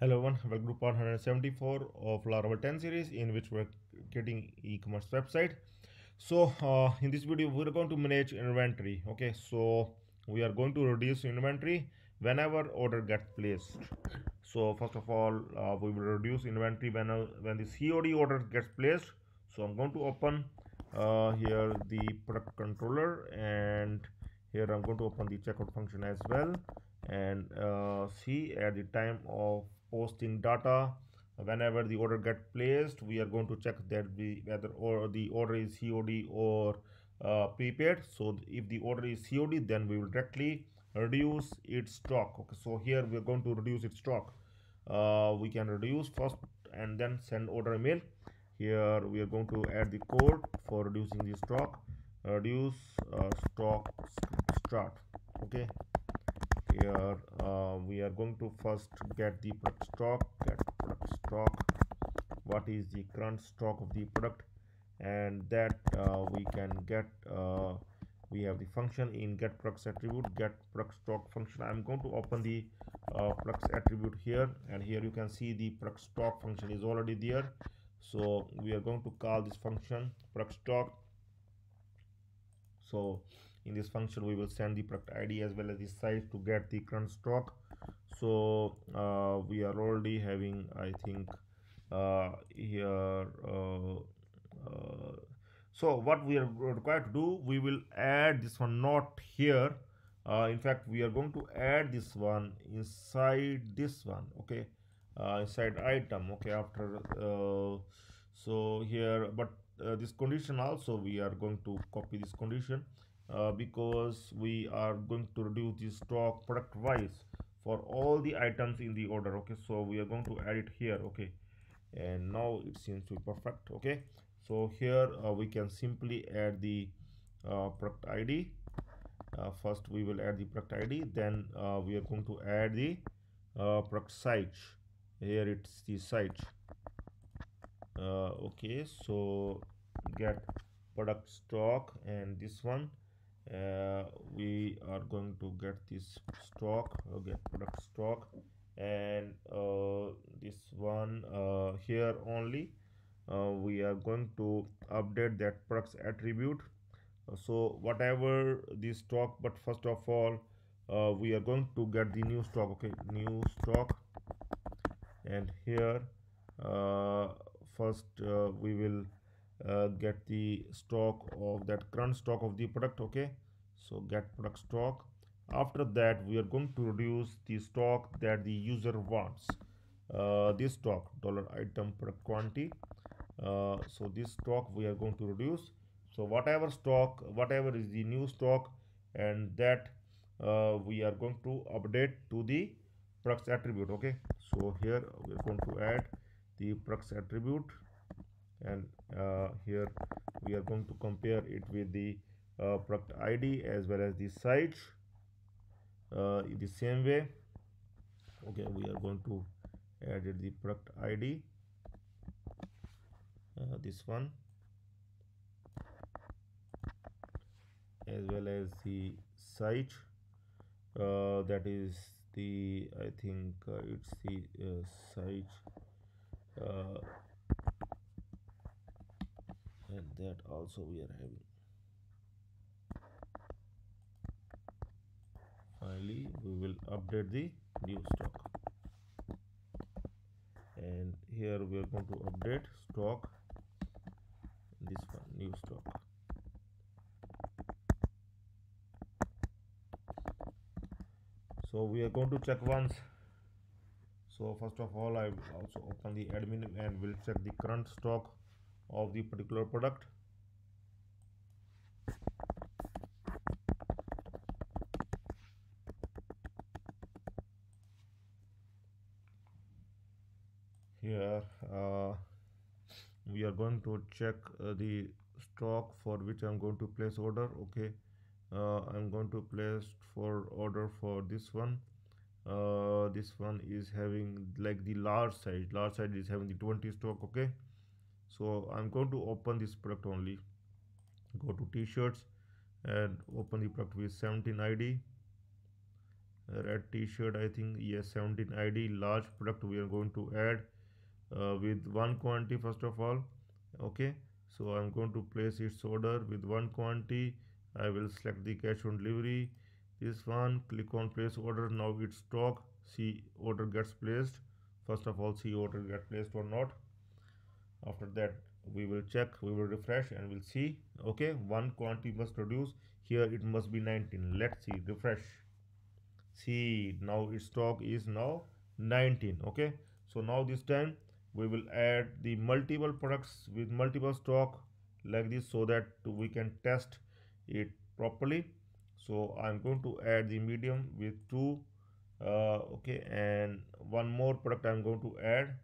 Hello everyone, welcome to part 174 of Laravel 10 series in which we're getting e-commerce website. In this video we're going to manage inventory. Okay, so we are going to reduce inventory whenever order gets placed. So first of all, we will reduce inventory when the COD order gets placed. So I'm going to open here the product controller, and here I'm going to open the checkout function as well, and see at the time of posting data, whenever the order get placed, we are going to check that whether or the order is COD or prepaid. So if the order is COD, then we will directly reduce its stock. Okay, so here we are going to reduce its stock. We can reduce first and then send order email. Here we are going to add the code for reducing the stock. Reduce stock start. Okay, here we are going to first get the product stock, what is the current stock of the product, and that we can get we have the function in get products attribute, get product stock function. I'm going to open the products attribute here, and here you can see the product stock function is already there. So we are going to call this function product stock. So in this function we will send the product id as well as the size to get the current stock. So we are already having, I think, here so what we are required to do, we will add this one, not here. In fact, we are going to add this one inside this one. Okay, inside item. Okay, after so here, but this condition also we are going to copy this condition, because we are going to reduce the stock product wise for all the items in the order. Okay, so we are going to add it here. Okay, and now it seems to be perfect. Okay, so here we can simply add the product id. First we will add the product id, then we are going to add the product size. Here it's the size. Okay, so get product stock, and this one we are going to get this stock, get product stock, and this one here only we are going to update that products attribute. So whatever the stock, but first of all we are going to get the new stock. Okay, new stock, and here uh, first we will get the stock of that current stock of the product. Okay, so get product stock. After that we are going to reduce the stock that the user wants. This stock dollar item product quantity, so this stock we are going to reduce. So whatever stock, whatever is the new stock, and that we are going to update to the products attribute. Okay, so here we are going to add the products attribute, and here we are going to compare it with the product id as well as the size in the same way. Okay, we are going to add the product id, this one, as well as the size, that is the, I think it's the size, uh, and that also we are having. Finally we will update the new stock, and here we are going to update stock, this one, new stock. So we are going to check once. So first of all, I will also open the admin and will check the current stock of the particular product. Here we are going to check the stock for which I'm going to place order. Okay, I'm going to place for order for this one. This one is having like the large size is having the 20 stock. Okay, so I'm going to open this product only. Go to t-shirts and open the product with 17 id, red t-shirt, I think, yes, 17 id large product we are going to add with one quantity first of all. Okay, so I'm going to place its order with one quantity. I will select the cash on delivery, this one, click on place order. Now it's stock, see order gets placed. First of all, see order get placed or not. After that, we will check, we will refresh and we'll see. Okay, one quantity must produce. Here it must be 19. Let's see, refresh. See, now its stock is now 19. Okay, so now this time we will add the multiple products with multiple stock like this so that we can test it properly. So I'm going to add the medium with two. Okay, and one more product I'm going to add.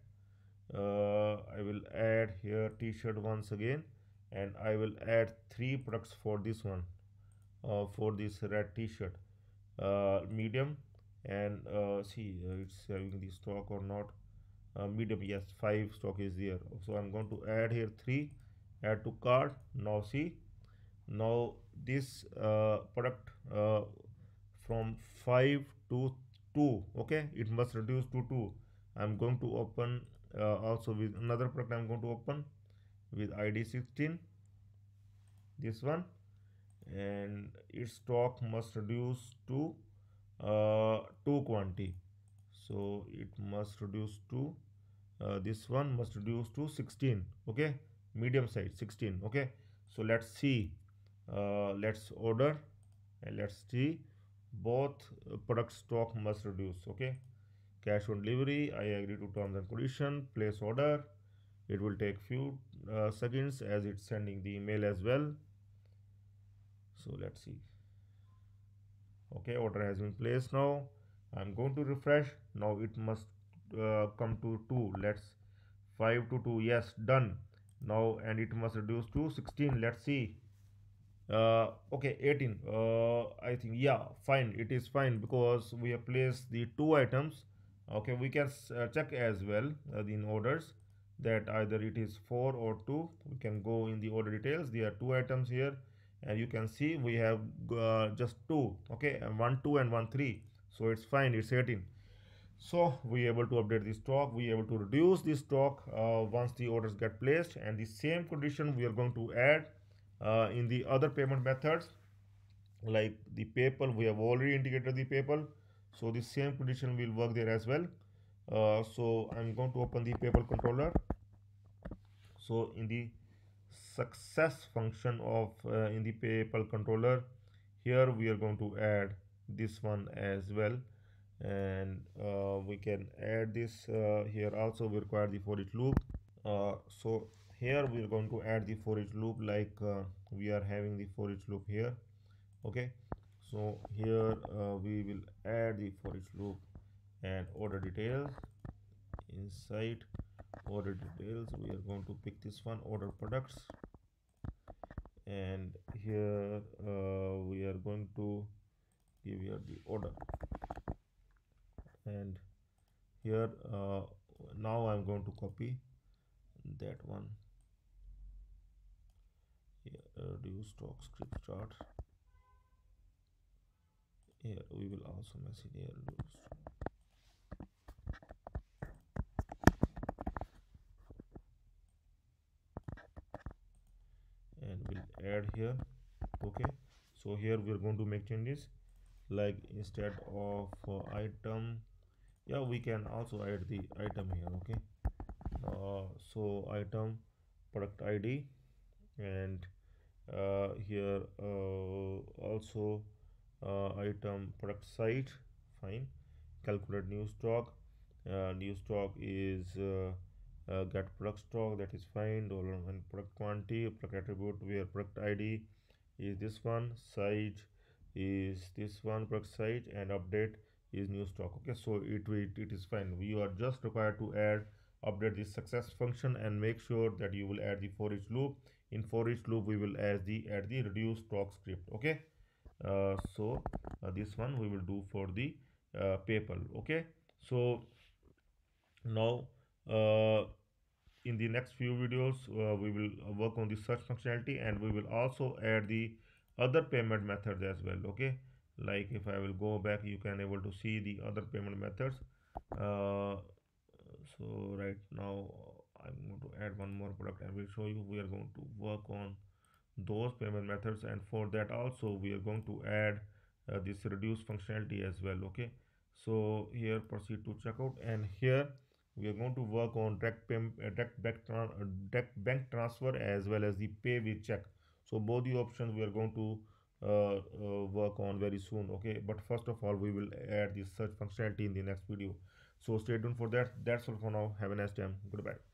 I will add here t-shirt once again, and I will add three products for this one, for this red t-shirt, medium, and see, it's having the stock or not. Medium, yes, 5 stock is there, so I'm going to add here 3, add to cart. Now see, now this product, from 5 to 2, okay, it must reduce to 2. I'm going to open also with another product. I'm going to open with id 16, this one, and its stock must reduce to 2 quantity. So it must reduce to, this one must reduce to 16. Okay, medium size 16. Okay, so let's see, let's order and let's see, both product stock must reduce. Okay, cash on delivery, I agree to terms and condition, place order. It will take few seconds as it's sending the email as well. So let's see. Okay, order has been placed. Now I'm going to refresh. Now it must come to 2. Let's 5 to 2, yes, done. Now, and it must reduce to 16. Let's see. Okay, 18, I think, yeah, fine, it is fine because we have placed the two items. Okay, we can check as well in orders that either it is 4 or 2. We can go in the order details. There are two items here, and you can see we have just two. Okay, and 1 2 and 1 3, so it's fine, it's 18. So we able to update the stock, we able to reduce the stock once the orders get placed, and the same condition we are going to add in the other payment methods, like the PayPal. We have already integrated the PayPal, so the same condition will work there as well. So I'm going to open the PayPal controller. So in the success function of in the PayPal controller, here we are going to add this one as well, and we can add this here also. We require the for each loop. So here we are going to add the for each loop, like we are having the for each loop here. Okay, so here we will add the for each loop and order details. Inside order details, we are going to pick this one, order products, and here we are going to give here the order, and here now I'm going to copy that one. Here, reduce stock script chart. Here we will also message here reduce, and we'll add here. Okay, so here we are going to make changes, like instead of item, yeah, we can also add the item here. Okay, so item product id, and here also item product site, fine. Calculate new stock, new stock is get product stock, that is fine. Dollar and product quantity, product attribute where product id is this one, size is this one, product size, and update is new stock. Okay, so it is fine. We are just required to add, update this success function, and make sure that you will add the for each loop. In for each loop we will add the reduce stock script. Okay, so this one we will do for the PayPal. Okay, so now in the next few videos we will work on the search functionality, and we will also add the other payment methods as well. Okay, Like if I will go back, you can able to see the other payment methods. uh, so right now I'm going to add one more product and will show you. We are going to work on those payment methods, and for that also we are going to add this reduce functionality as well. Okay, so here proceed to checkout, and here we are going to work on direct bank transfer as well as the pay with check. So both the options we are going to work on very soon. Okay, but first of all we will add this search functionality in the next video, so stay tuned for that. That's all for now. Have a nice time. Goodbye.